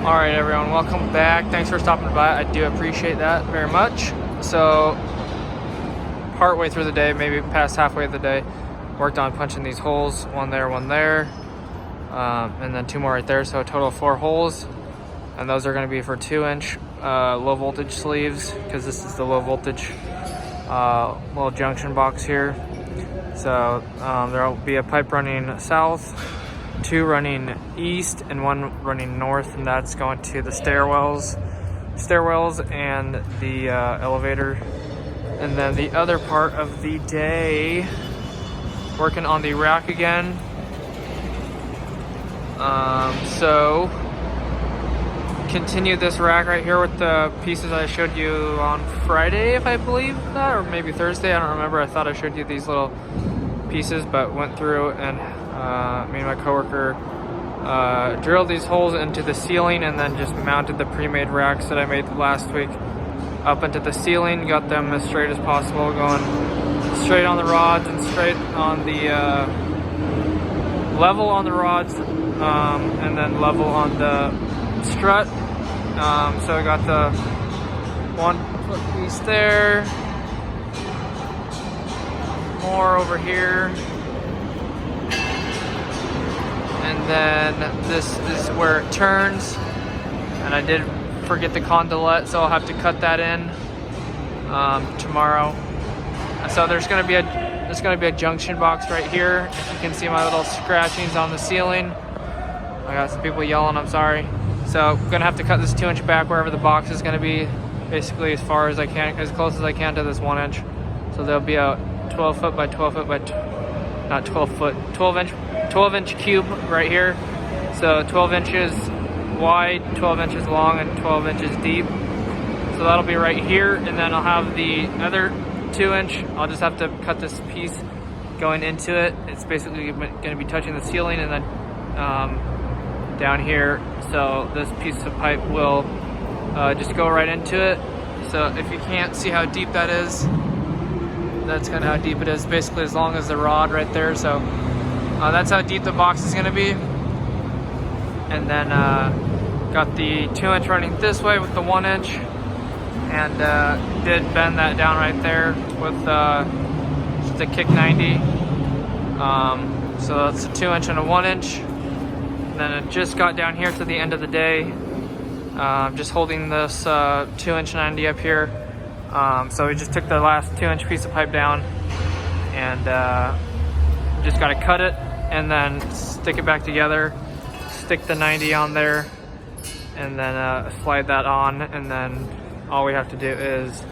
Alright everyone, welcome back. Thanks for stopping by. I do appreciate that very much. So, partway through the day, maybe past halfway of the day, worked on punching these holes. One there, and then two more right there. So a total of 4 holes. And those are going to be for 2-inch low voltage sleeves, because this is the low voltage little junction box here. So there will be a pipe running south, 2 running east, and 1 running north, and that's going to the stairwells and the elevator. And then the other part of the day, working on the rack again. So continue this rack right here with the pieces I showed you on Friday, if I believe that, or maybe Thursday, I don't remember. I thought I showed you these little pieces, but went through and me and my coworker drilled these holes into the ceiling and then just mounted the pre-made racks that I made last week up into the ceiling. Got them as straight as possible, going straight on the rods and straight on the level on the rods, and then level on the strut. So I got the 1 foot piece there, more over here, and then this is where it turns, and I did forget the condulet, so I'll have to cut that in tomorrow. So there's going to be a junction box right here. If you can see my little scratchings on the ceiling, I got some people yelling, I'm sorry. So I'm gonna have to cut this 2-inch back wherever the box is gonna be, basically as far as I can, as close as I can to this 1-inch. So there'll be a 12 foot by 12 foot by, not 12 foot, 12 inch cube right here. So 12 inches wide, 12 inches long, and 12 inches deep. So that'll be right here, and then I'll have the other 2-inch. I'll just have to cut this piece going into it. It's basically gonna be touching the ceiling, and then down here, so this piece of pipe will just go right into it. So if you can't see how deep that is, that's kind of how deep it is, basically as long as the rod right there. So that's how deep the box is going to be. And then got the 2-inch running this way with the 1-inch, and did bend that down right there with just a kick 90. So that's a 2-inch and a 1-inch. And then it just got down here to the end of the day, just holding this 2-inch 90 up here. So we just took the last 2-inch piece of pipe down, and just got to cut it and then stick it back together, stick the 90 on there, and then slide that on. And then all we have to do is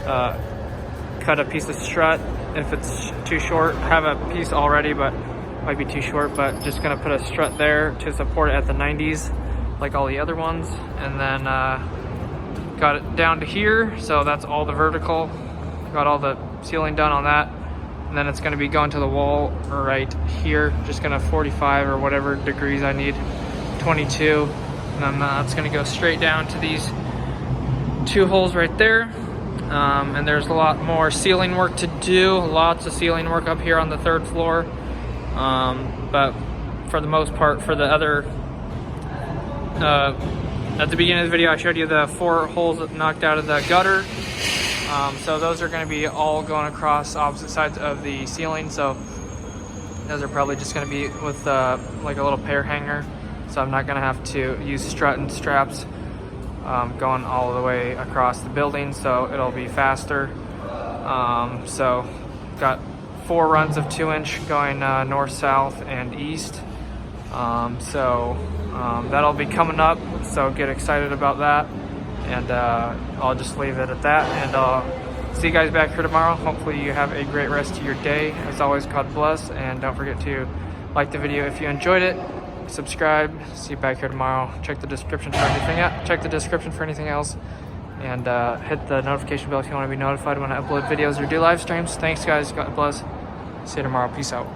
cut a piece of strut if it's too short. Have a piece already, but might be too short, but just gonna put a strut there to support it at the 90s like all the other ones. And then got it down to here, so that's all the vertical. Got all the ceiling done on that, and then it's gonna be going to the wall right here. Just gonna 45 or whatever degrees I need, 22, and then it's gonna go straight down to these 2 holes right there. And there's a lot more ceiling work to do, lots of ceiling work up here on the 3rd floor. But for the most part, for the other, at the beginning of the video, I showed you the 4 holes that knocked out of the gutter. So those are going to be all going across opposite sides of the ceiling. So those are probably just going to be with like a little pair hanger. So I'm not going to have to use strut and straps going all the way across the building. So it'll be faster. So got 4 runs of 2-inch going north, south, and east. That'll be coming up, so get excited about that. And I'll just leave it at that, and I'll see you guys back here tomorrow. Hopefully you have a great rest of your day. As always, God bless, and don't forget to like the video if you enjoyed it. Subscribe. See you back here tomorrow. Check the description for anything else. And hit the notification bell if you want to be notified when I upload videos or do live streams. Thanks guys, God bless. See you tomorrow. Peace out.